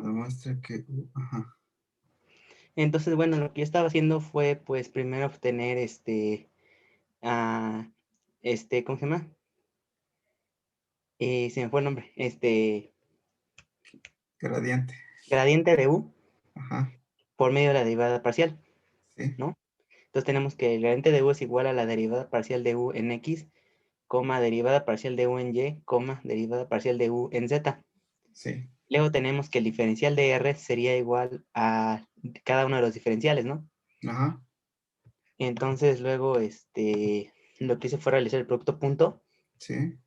demuestra que ajá. Entonces, bueno, lo que yo estaba haciendo fue, pues, primero obtener ¿cómo se llama? Se me fue el nombre, Gradiente. gradiente de U Ajá. por medio de la derivada parcial, Sí. ¿no? Entonces tenemos que el gradiente de U es igual a la derivada parcial de U en X, derivada parcial de U en Y, derivada parcial de U en Z. Sí. Luego tenemos que el diferencial de R sería igual a cada uno de los diferenciales, ¿no? Ajá. Entonces luego, lo que hice fue realizar el producto punto Sí.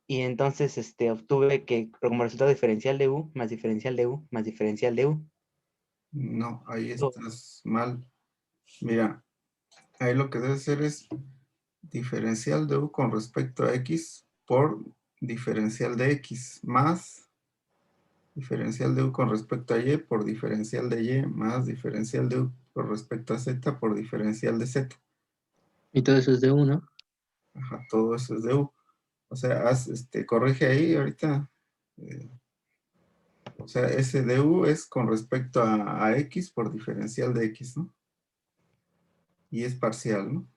y entonces, obtuve que como resultado diferencial de U más diferencial de U más diferencial de U. No, ahí Oh, estás mal. Mira, ahí lo que debe ser es diferencial de U con respecto a X por diferencial de X más diferencial de U con respecto a Y por diferencial de Y más diferencial de U con respecto a Z por diferencial de Z. Y todo eso es de 1. Ajá, todo eso es de U. O sea, corrige ahí ahorita. eh, o sea, ese de U es con respecto a X por diferencial de X, ¿no? Y es parcial, ¿no?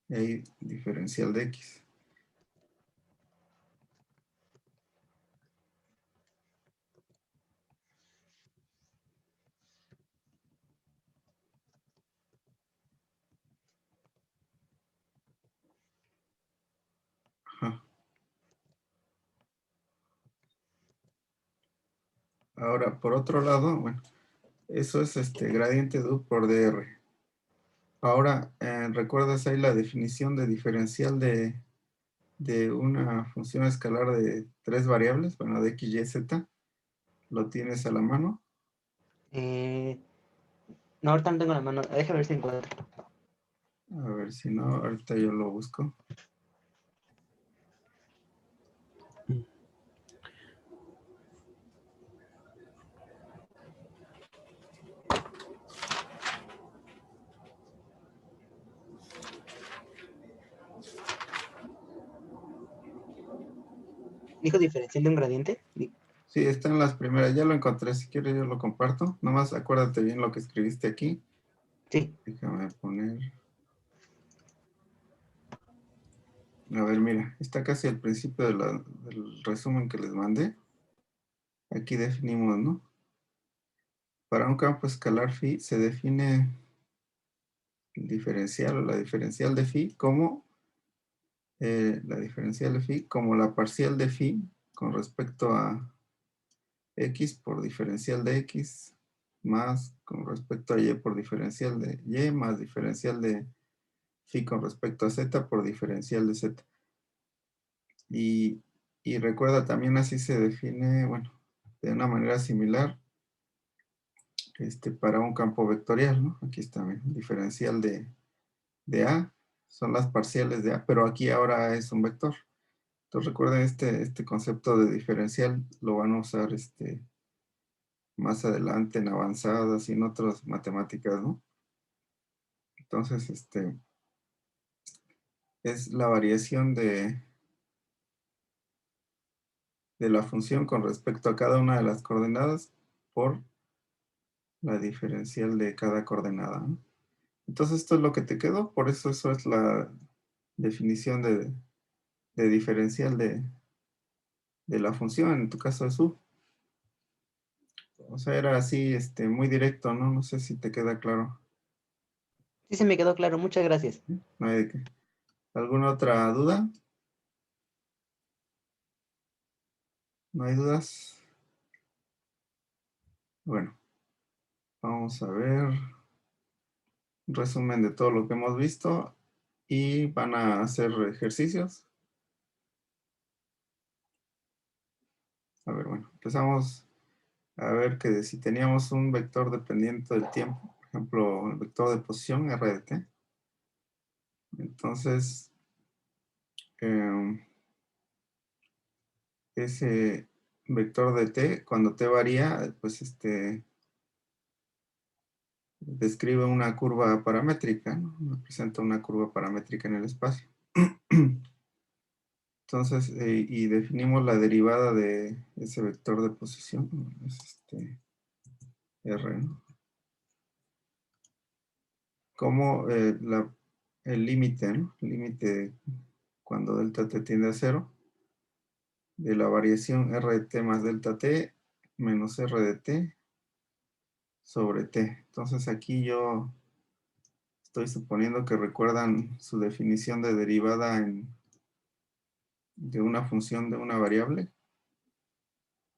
Y ahí diferencial de X. Ajá. Ahora, por otro lado, bueno, eso es gradiente de U por dr. Ahora, ¿recuerdas ahí la definición de diferencial de una función escalar de tres variables? Bueno, de x, y, z. ¿Lo tienes a la mano? no, ahorita no tengo la mano, déjame ver si encuentro. A ver, si no, ahorita yo lo busco. ¿Dijo diferencial de un gradiente? Sí, está en las primeras. Ya lo encontré. Si quieres, yo lo comparto. Nomás acuérdate bien lo que escribiste aquí. Sí. Déjame poner. A ver, mira, está casi al principio del resumen que les mandé. Aquí definimos, ¿no? Para un campo escalar phi se define el diferencial o la diferencial de phi como la parcial de phi con respecto a x por diferencial de x más con respecto a y por diferencial de y más diferencial de phi con respecto a z por diferencial de z. Y, y recuerda también así se define, bueno, de una manera similar para un campo vectorial, ¿no? Aquí está, bien, diferencial de A, son las parciales de A, pero aquí ahora es un vector. Entonces recuerden este concepto de diferencial, lo van a usar más adelante en avanzadas y en otras matemáticas, ¿no? Entonces, es la variación de la función con respecto a cada una de las coordenadas por la diferencial de cada coordenada, ¿no? Entonces esto es lo que te quedó, por eso es la definición de diferencial de la función, en tu caso es U. O sea, era así, muy directo, ¿no? No sé si te queda claro. Sí, se me quedó claro, muchas gracias. No hay de qué. ¿Alguna otra duda? ¿No hay dudas? Bueno, vamos a ver un resumen de todo lo que hemos visto y van a hacer ejercicios. A ver, bueno, empezamos a ver que si teníamos un vector dependiente del tiempo, por ejemplo, el vector de posición r de t, entonces ese vector de t, cuando t varía, pues describe una curva paramétrica, ¿no? Representa una curva paramétrica en el espacio. Entonces, y definimos la derivada de ese vector de posición, es R, ¿no? Como el límite, ¿no? El límite cuando delta t tiende a 0, de la variación r de t más delta t menos r de t sobre t. Entonces aquí yo estoy suponiendo que recuerdan su definición de derivada de una función de una variable.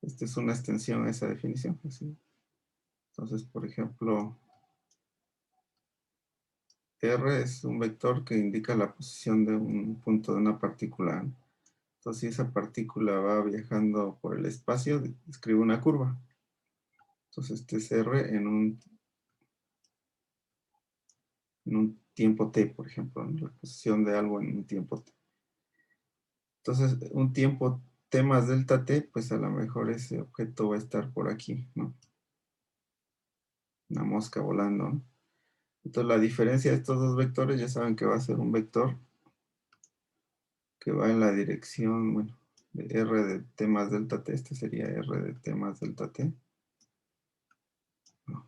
Esta es una extensión a esa definición. Así. Entonces, por ejemplo, R es un vector que indica la posición de un punto de una partícula, ¿no? Entonces, si esa partícula va viajando por el espacio, escribe una curva. Entonces, este es R en un tiempo t, por ejemplo, ¿no? La posición de algo en un tiempo t. Entonces, un tiempo t más delta t, pues a lo mejor ese objeto va a estar por aquí, ¿no? Una mosca volando, ¿no? Entonces, la diferencia de estos dos vectores, ya saben que va a ser un vector que va en la dirección, bueno, de r de t más delta t. Este sería r de t más delta t. No.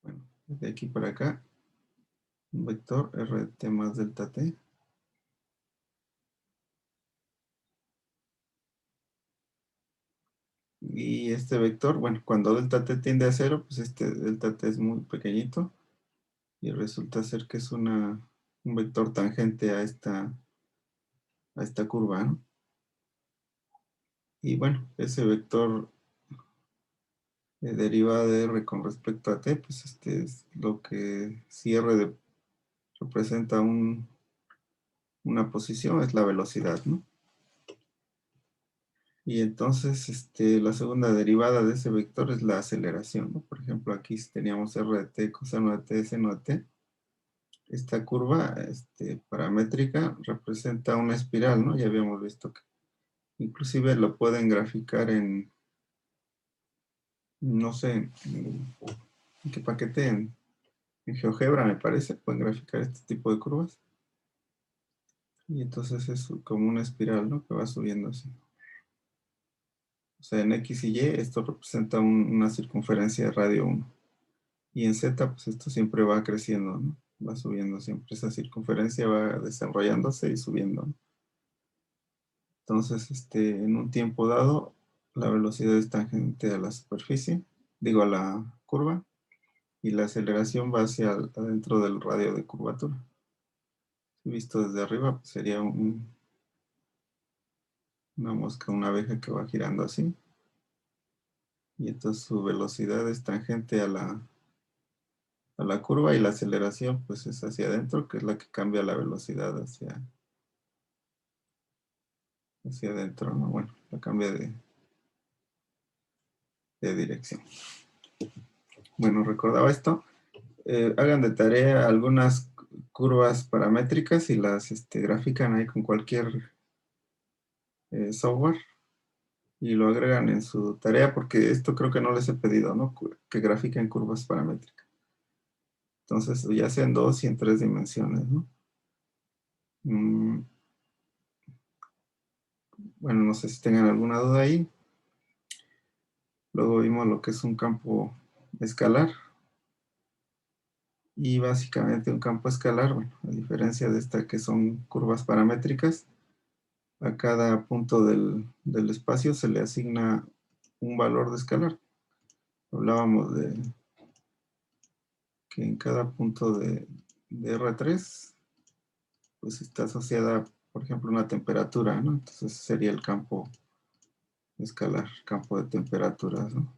Bueno, de aquí para acá, un vector r de t más delta t. Y este vector, bueno, cuando delta t tiende a 0, pues este delta t es muy pequeñito. Y resulta ser que es un vector tangente a esta curva, ¿no? Y bueno, ese vector derivada de r con respecto a t, pues es lo que, si r representa una posición, es la velocidad, ¿no? Y entonces, la segunda derivada de ese vector es la aceleración, ¿no? Por ejemplo, aquí teníamos r de t, coseno de t, seno de t. Esta curva paramétrica representa una espiral, ¿no? Ya habíamos visto que inclusive lo pueden graficar no sé, en qué paquete, en GeoGebra me parece, pueden graficar este tipo de curvas. Y entonces es como una espiral, ¿no? Que va subiendo así. O sea, en X y Y esto representa una circunferencia de radio 1. Y en Z, pues esto siempre va creciendo, ¿no? Va subiendo siempre. Esa circunferencia va desarrollándose y subiendo, ¿no? Entonces, en un tiempo dado, la velocidad es tangente a la superficie, digo a la curva, y la aceleración va hacia adentro del radio de curvatura. Visto desde arriba, pues sería una mosca, una abeja que va girando así. Y entonces su velocidad es tangente a la curva y la aceleración pues es hacia adentro, que es la que cambia la velocidad hacia adentro, ¿no? Bueno, la cambia de dirección. Bueno, recordaba esto. Hagan de tarea algunas curvas paramétricas y las grafican ahí con cualquier software y lo agregan en su tarea porque esto creo que no les he pedido, ¿no? Que grafiquen curvas paramétricas. Entonces, ya sea en 2 y en 3 dimensiones, ¿no? Bueno, no sé si tengan alguna duda ahí. Luego vimos lo que es un campo escalar. Y básicamente un campo escalar, bueno, a diferencia de esta que son curvas paramétricas, a cada punto del espacio se le asigna un valor de escalar. Hablábamos de que en cada punto de R3, pues está asociada, por ejemplo, una temperatura, ¿no? Entonces sería el campo escalar, campo de temperaturas, ¿no?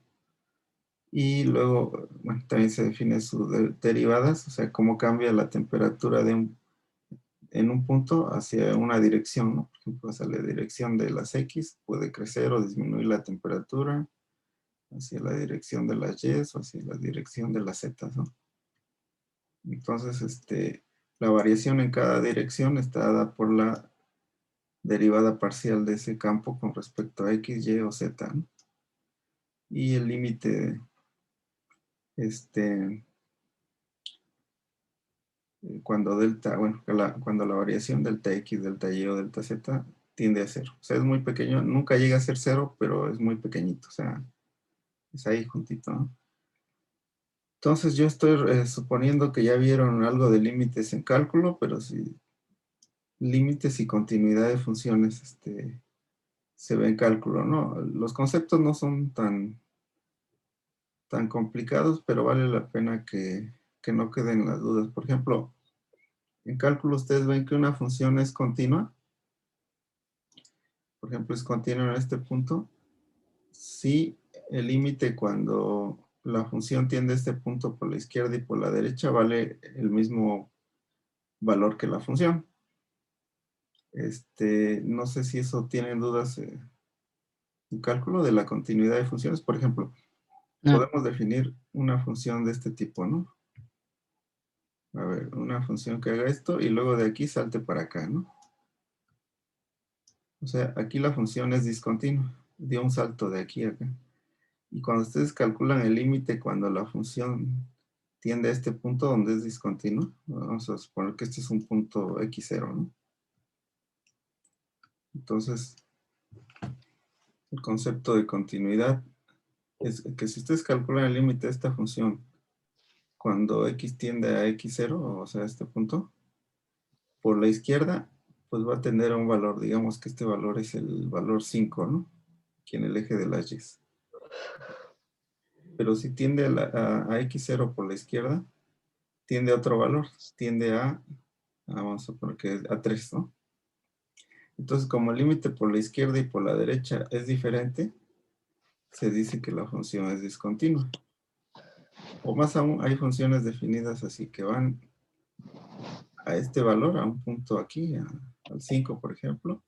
Y luego, bueno, también se define sus derivadas, o sea, cómo cambia la temperatura en un punto hacia una dirección, ¿no? Por ejemplo, hacia la dirección de las X puede crecer o disminuir la temperatura, hacia la dirección de las Y o hacia la dirección de las Z, ¿no? Entonces, la variación en cada dirección está dada por la derivada parcial de ese campo con respecto a X, Y o Z, ¿no? y el límite, cuando delta, bueno, cuando la variación delta X, delta Y o delta Z tiende a cero. O sea, es muy pequeño, nunca llega a ser cero, pero es muy pequeñito, o sea, es ahí juntito, ¿no? Entonces yo estoy suponiendo que ya vieron algo de límites en cálculo, pero si límites y continuidad de funciones se ve en cálculo, ¿no? Los conceptos no son tan complicados, pero vale la pena que no queden las dudas. Por ejemplo, en cálculo ustedes ven que una función es continua. Por ejemplo, es continua en este punto. Si el límite cuando la función tiende a este punto por la izquierda y por la derecha vale el mismo valor que la función. No sé si eso tienen dudas en cálculo de la continuidad de funciones. Por ejemplo, No, podemos definir una función de este tipo, ¿no? A ver, una función que haga esto y luego de aquí salte para acá, ¿no? O sea, aquí la función es discontinua. Dio un salto de aquí a acá. Y cuando ustedes calculan el límite cuando la función tiende a este punto donde es discontinua, vamos a suponer que este es un punto x0, ¿no? Entonces, el concepto de continuidad es que si ustedes calculan el límite de esta función cuando x tiende a x0, o sea, este punto, por la izquierda, pues va a tender a un valor, digamos que este valor es el valor 5, ¿no? Aquí en el eje de las y. Pero si tiende a x0 por la izquierda, tiende a otro valor, tiende vamos a poner que a 3, ¿no? Entonces, como el límite por la izquierda y por la derecha es diferente, se dice que la función es discontinua. O más aún, hay funciones definidas así que van a este valor, a un punto aquí, al 5, por ejemplo,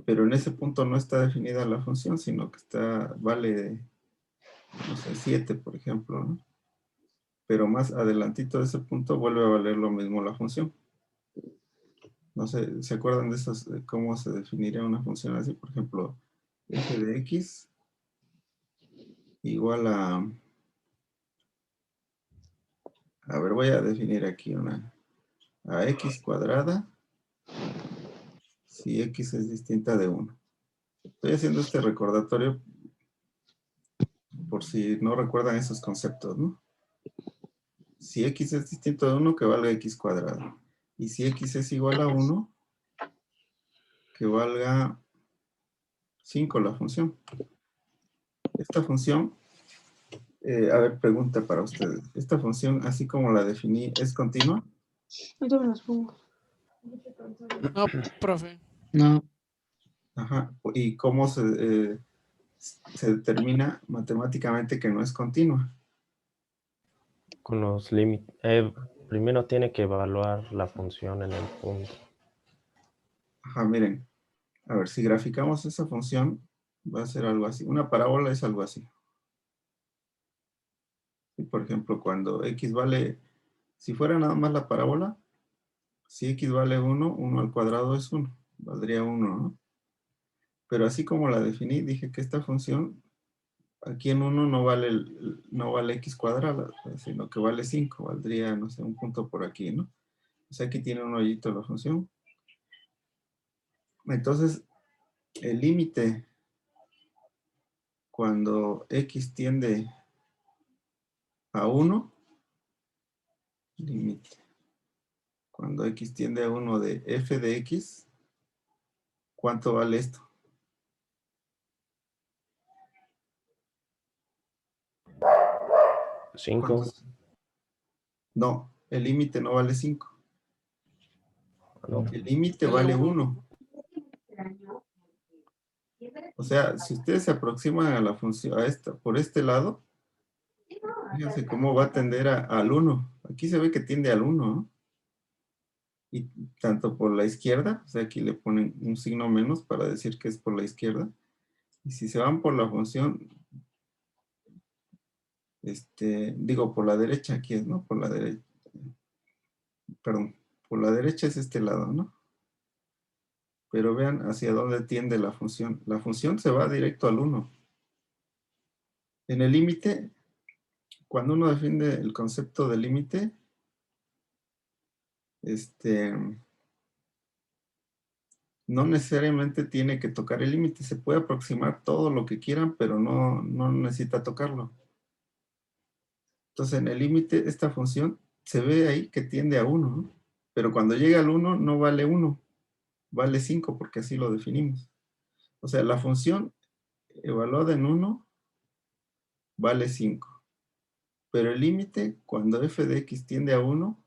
pero en ese punto no está definida la función, sino que vale, no sé, 7, por ejemplo, ¿no? Pero más adelantito de ese punto vuelve a valer lo mismo la función. No sé, ¿se acuerdan de esos, de cómo se definiría una función así? Por ejemplo, f de x igual a ver, voy a definir aquí a x cuadrada si x es distinta de 1. Estoy haciendo este recordatorio por si no recuerdan esos conceptos, ¿no? Si x es distinto de 1, que valga x cuadrado. Y si x es igual a 1, que valga 5 la función. Esta función, a ver, pregunta para ustedes. ¿Esta función, así como la definí, es continua? Ahorita me las pongo. No, profe. no, Ajá. ¿Y cómo se determina matemáticamente que no es continua? Con los límites. Primero tiene que evaluar la función en el punto. Ajá, miren. A ver, si graficamos esa función, va a ser algo así. Una parábola es algo así. Y por ejemplo, cuando x vale, si fuera nada más la parábola, si x vale 1, 1 al cuadrado es 1. Valdría 1, ¿no? Pero así como la definí, dije que esta función, aquí en 1 no vale x cuadrada, sino que vale 5. Valdría, no sé, un punto por aquí, ¿no? O sea, aquí tiene un hoyito la función. Entonces, el límite cuando x tiende a 1, límite, cuando x tiende a 1 de f de x, ¿cuánto vale esto? ¿5? No, el límite no vale 5. No. El límite Vale vale uno. 1. O sea, si ustedes se aproximan a la función, por este lado, fíjense cómo va a tender al 1. Aquí se ve que tiende al 1, ¿no? Y tanto por la izquierda, o sea, aquí le ponen un signo menos para decir que es por la izquierda. Y si se van por la función, digo, por la derecha, aquí es, ¿no? Por la derecha, perdón, por la derecha es este lado, ¿no? Pero vean hacia dónde tiende la función. La función se va directo al 1. En el límite, cuando uno define el concepto de límite, no necesariamente tiene que tocar el límite. Se puede aproximar todo lo que quieran, pero no necesita tocarlo. Entonces, en el límite, esta función se ve ahí que tiende a 1, ¿no? Pero cuando llega al 1, no vale 1, vale 5, porque así lo definimos. O sea, la función evaluada en 1 vale 5. Pero el límite, cuando f de x tiende a 1,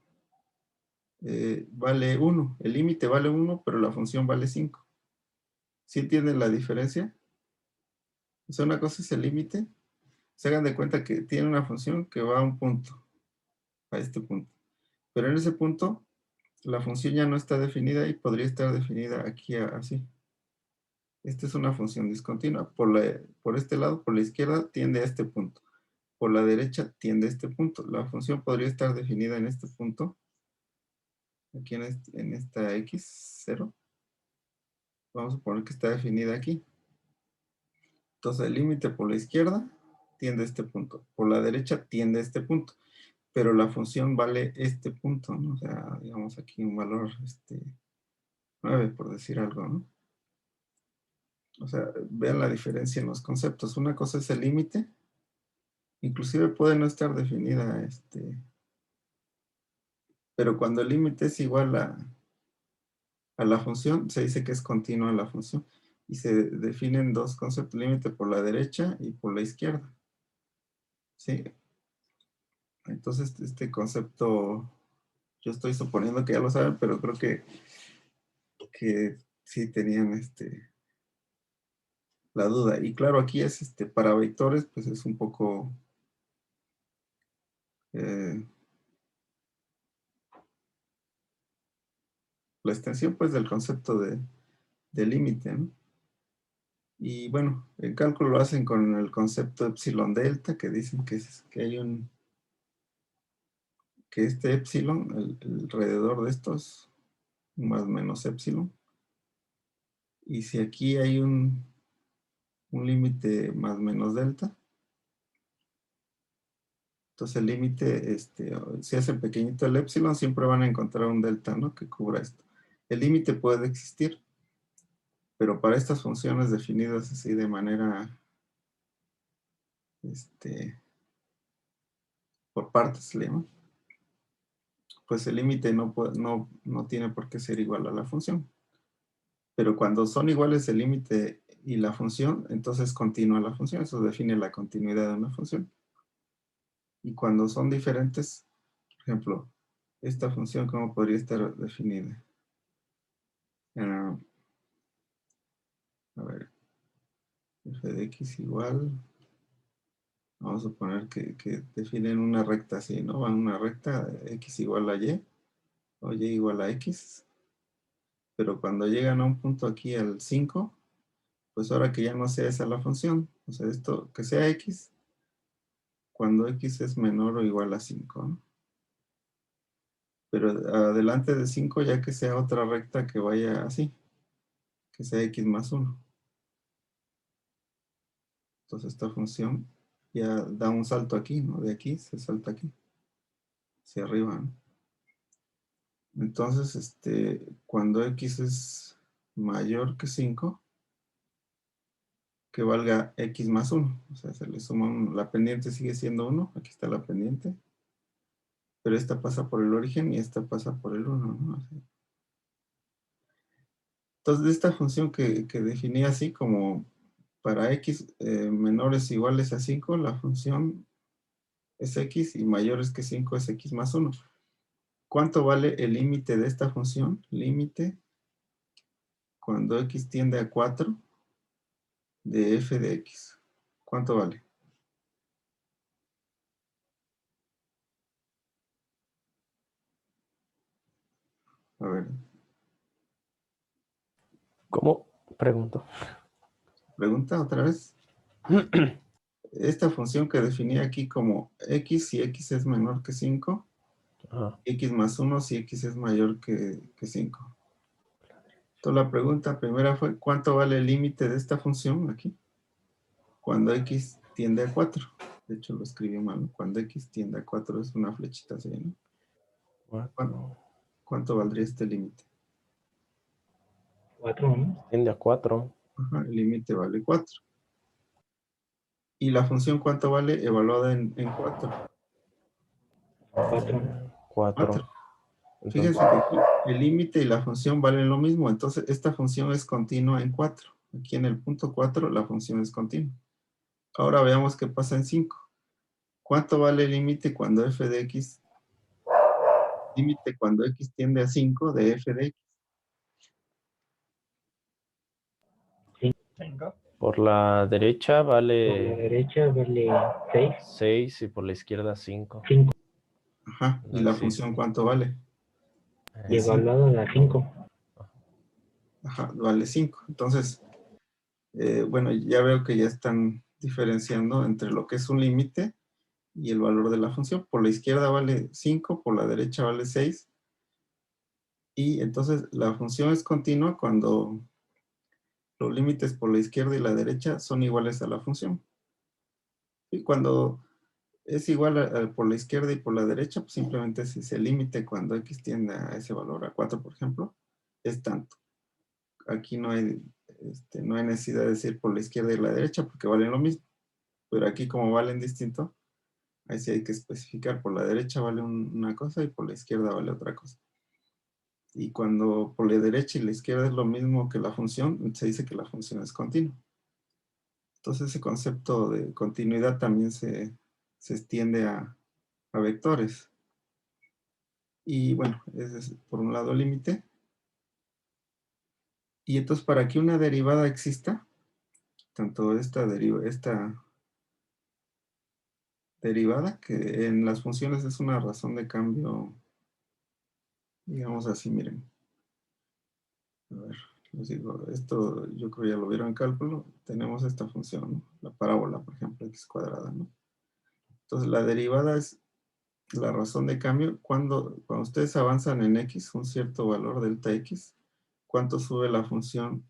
vale 1. El límite vale 1, pero la función vale 5. ¿Sí entienden la diferencia? O sea, una cosa es el límite. Se hagan de cuenta que tiene una función que va a un punto, a este punto. Pero en ese punto, la función ya no está definida y podría estar definida aquí así. Esta es una función discontinua. Por este lado, por la izquierda, tiende a este punto. Por la derecha, tiende a este punto. La función podría estar definida en este punto. Aquí en esta x0. Vamos a poner que está definida aquí. Entonces, el límite por la izquierda tiende a este punto. Por la derecha, tiende a este punto. Pero la función vale este punto, ¿no? O sea, digamos aquí un valor 9, por decir algo, ¿no? O sea, vean la diferencia en los conceptos. Una cosa es el límite. Inclusive puede no estar definida, pero cuando el límite es igual a la función, se dice que es continua la función. Y se definen dos conceptos, límite por la derecha y por la izquierda. ¿Sí? Entonces, este concepto, yo estoy suponiendo que ya lo saben, pero creo que sí tenían la duda. Y claro, aquí es para vectores, pues es un poco la extensión pues del concepto de límite, ¿no? Y bueno, el cálculo lo hacen con el concepto epsilon delta, que dicen que hay que este epsilon, alrededor de estos, más o menos epsilon. Y si aquí hay un límite más o menos delta, entonces el límite, si hacen pequeñito el epsilon, siempre van a encontrar un delta, ¿no? Que cubra esto. El límite puede existir, pero para estas funciones definidas así de manera, por partes, le llaman, pues el límite no tiene por qué ser igual a la función. Pero cuando son iguales el límite y la función, entonces continúa la función. Eso define la continuidad de una función. Y cuando son diferentes, por ejemplo, esta función, ¿cómo podría estar definida? A ver, f de x igual, vamos a suponer que definen una recta así, ¿no? Van una recta, x igual a y, o y igual a x. Pero cuando llegan a un punto aquí al 5, pues ahora que ya no sea esa la función, o sea, esto que sea x, cuando x es menor o igual a 5, ¿no? Pero adelante de 5 ya que sea otra recta que vaya así, que sea x más 1. Entonces esta función ya da un salto aquí, ¿no? De aquí se salta aquí, hacia arriba, ¿no? Entonces, cuando x es mayor que 5, que valga x más 1. O sea, se le suma 1. La pendiente sigue siendo 1. Aquí está la pendiente. Pero esta pasa por el origen y esta pasa por el 1, ¿no? Así. Entonces, de esta función que definí así como para x menores o iguales a 5, la función es x y mayores que 5 es x más 1. ¿Cuánto vale el límite de esta función? Límite cuando x tiende a 4 de f de x. ¿Cuánto vale? A ver, ¿Cómo? Pregunto. pregunta otra vez. Esta función que definí aquí como x si x es menor que 5, Ajá. x más 1 si x es mayor que 5. Entonces la pregunta primera fue, ¿cuánto vale el límite de esta función aquí? Cuando x tiende a 4. De hecho, lo escribí mal, ¿no? Cuando x tiende a 4 es una flechita así, ¿no? 4. ¿Cuánto valdría este límite? 4, ¿no? Tiende a 4. Ajá, el límite vale 4. ¿Y la función cuánto vale evaluada en 4? 4. 4. Fíjense que aquí el límite y la función valen lo mismo, entonces esta función es continua en 4. Aquí en el punto 4 la función es continua. Ahora veamos qué pasa en 5. ¿Cuánto vale el límite cuando f de x? Límite cuando x tiende a 5 de f de x. Venga. Por la derecha Por la vale derecha vale 6. 6 y por la izquierda 5. 5. Ajá, ¿y la Así. función cuánto vale? Y evaluado da 5. Ajá, vale 5. Entonces, bueno, ya veo que ya están diferenciando entre lo que es un límite y el valor de la función. Por la izquierda vale 5, por la derecha vale 6. Y entonces la función es continua cuando los límites por la izquierda y la derecha son iguales a la función. Y cuando es igual por la izquierda y por la derecha, pues simplemente si el límite cuando x tiende a ese valor, a 4, por ejemplo, es tanto. Aquí no hay necesidad de decir por la izquierda y la derecha porque valen lo mismo. Pero aquí como valen distinto, ahí sí hay que especificar. Por la derecha vale una cosa y por la izquierda vale otra cosa. Y cuando por la derecha y la izquierda es lo mismo que la función, se dice que la función es continua. Entonces ese concepto de continuidad también se extiende a vectores. Y bueno, ese es por un lado el límite. Y entonces para que una derivada exista, tanto esta derivada, que en las funciones es una razón de cambio, digamos así, miren. A ver, les digo, esto yo creo ya lo vieron en cálculo. Tenemos esta función, ¿no? La parábola, por ejemplo, x cuadrada, ¿no? Entonces la derivada es la razón de cambio cuando ustedes avanzan en x, un cierto valor delta x, ¿cuánto sube la función?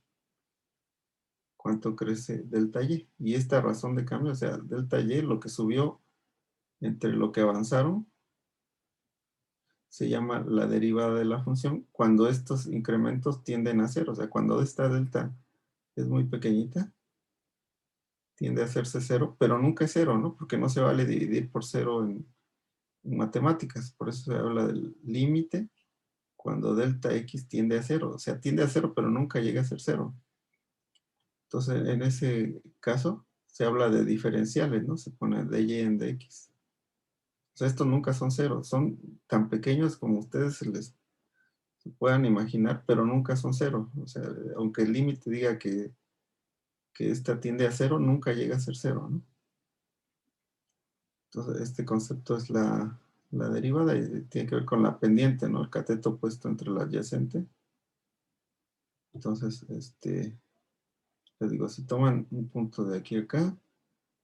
¿Cuánto crece delta y? Y esta razón de cambio, o sea, delta y, lo que subió entre lo que avanzaron, se llama la derivada de la función cuando estos incrementos tienden a cero. O sea, cuando esta delta es muy pequeñita, tiende a hacerse cero, pero nunca es cero, ¿no? Porque no se vale dividir por cero en matemáticas. Por eso se habla del límite cuando delta x tiende a cero. O sea, tiende a cero, pero nunca llega a ser cero. Entonces, en ese caso, se habla de diferenciales, ¿no? Se pone dy en dx. O sea, estos nunca son cero. Son tan pequeños como ustedes se puedan imaginar, pero nunca son cero. O sea, aunque el límite diga que esta tiende a cero, nunca llega a ser cero, ¿no? Entonces, este concepto es la derivada y tiene que ver con la pendiente, ¿no? El cateto puesto entre la adyacente. Entonces, les digo, si toman un punto de aquí a acá,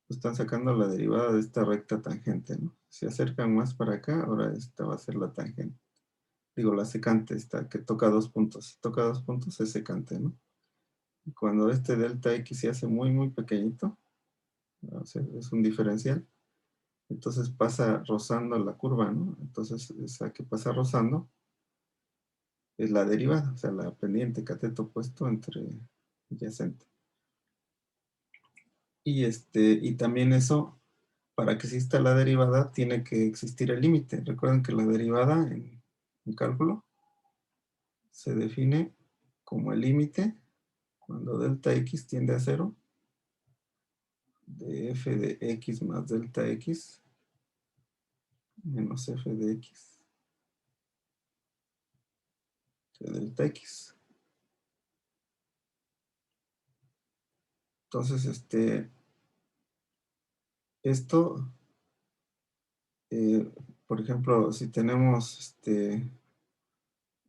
pues están sacando la derivada de esta recta tangente, ¿no? Si acercan más para acá, ahora esta va a ser la tangente. Digo, la secante, esta que toca dos puntos. Si toca dos puntos es secante, ¿no? Y cuando este delta x se hace muy, muy pequeñito, o sea, es un diferencial, entonces pasa rozando la curva, ¿no? Entonces, esa que pasa rozando es la derivada, o sea, la pendiente cateto puesto entre adyacente. Y también eso, para que exista la derivada, tiene que existir el límite. Recuerden que la derivada en cálculo se define como el límite cuando delta x tiende a cero de f de x más delta x menos f de x de delta x. Entonces, esto, por ejemplo, si tenemos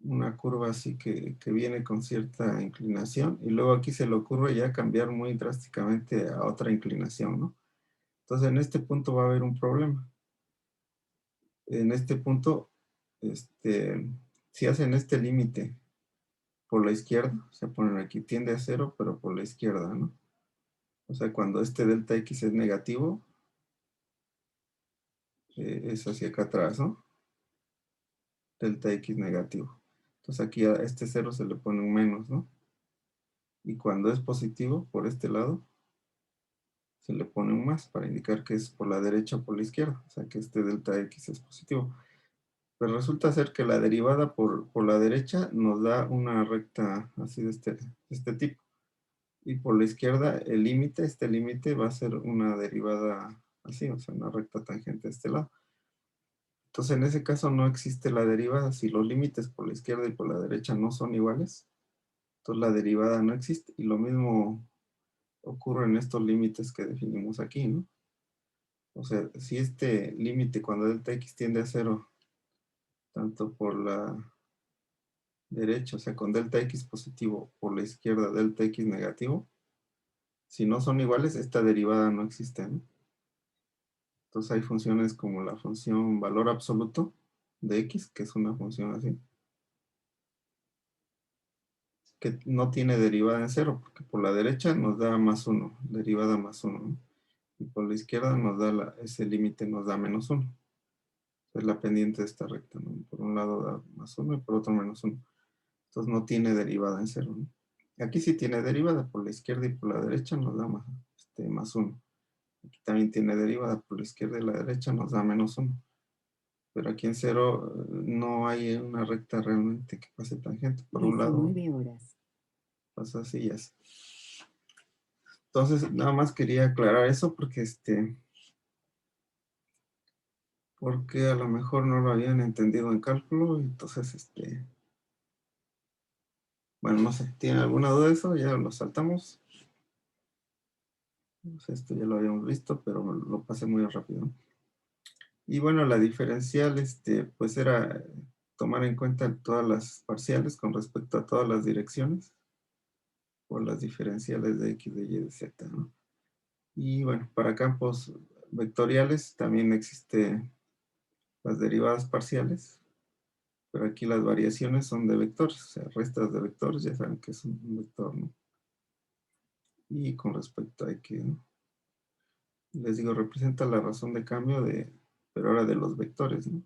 una curva así que viene con cierta inclinación y luego aquí se le ocurre ya cambiar muy drásticamente a otra inclinación, ¿no? Entonces, en este punto va a haber un problema. En este punto, si hacen este límite por la izquierda, se ponen aquí, tiende a cero, pero por la izquierda, ¿no? O sea, cuando este delta X es negativo, es hacia acá atrás, ¿no? Delta X negativo. Entonces aquí a este 0 se le pone un menos, ¿no? Y cuando es positivo, por este lado, se le pone un más para indicar que es por la derecha o por la izquierda. O sea, que este delta X es positivo. Pero resulta ser que la derivada por la derecha nos da una recta así de este tipo. Y por la izquierda, el límite, este límite va a ser una derivada así, o sea, una recta tangente a este lado. Entonces, en ese caso no existe la derivada. Si los límites por la izquierda y por la derecha no son iguales, entonces la derivada no existe. Y lo mismo ocurre en estos límites que definimos aquí, ¿no? O sea, si este límite cuando delta x tiende a 0, tanto por la derecha, o sea, con delta x positivo, por la izquierda delta x negativo, si no son iguales, esta derivada no existe, ¿no? Entonces hay funciones como la función valor absoluto de x, que es una función así, que no tiene derivada en 0, porque por la derecha nos da más 1, derivada más 1, ¿no? Y por la izquierda nos da ese límite nos da menos 1. Es la pendiente de esta recta, ¿no? Por un lado da más 1 y por otro menos 1. Entonces no tiene derivada en 0, ¿no? Aquí sí tiene derivada, por la izquierda y por la derecha nos da más 1. Aquí también tiene derivada, por la izquierda y la derecha nos da menos 1. Pero aquí en 0 no hay una recta realmente que pase tangente. Por un lado 19 horas. pasa así y así. Entonces nada más quería aclarar eso porque a lo mejor no lo habían entendido en cálculo, entonces bueno, no sé, ¿tienen alguna duda de eso? Ya lo saltamos. Pues esto ya lo habíamos visto, pero lo pasé muy rápido. Y bueno, la diferencial, pues era tomar en cuenta todas las parciales con respecto a todas las direcciones, o las diferenciales de x, de y, de z, ¿no? Y bueno, para campos vectoriales también existe las derivadas parciales, pero aquí las variaciones son de vectores, o sea, restas de vectores, ya saben que es un vector, ¿no? Y con respecto a x, ¿no? Les digo, representa la razón de cambio pero ahora de los vectores, ¿no?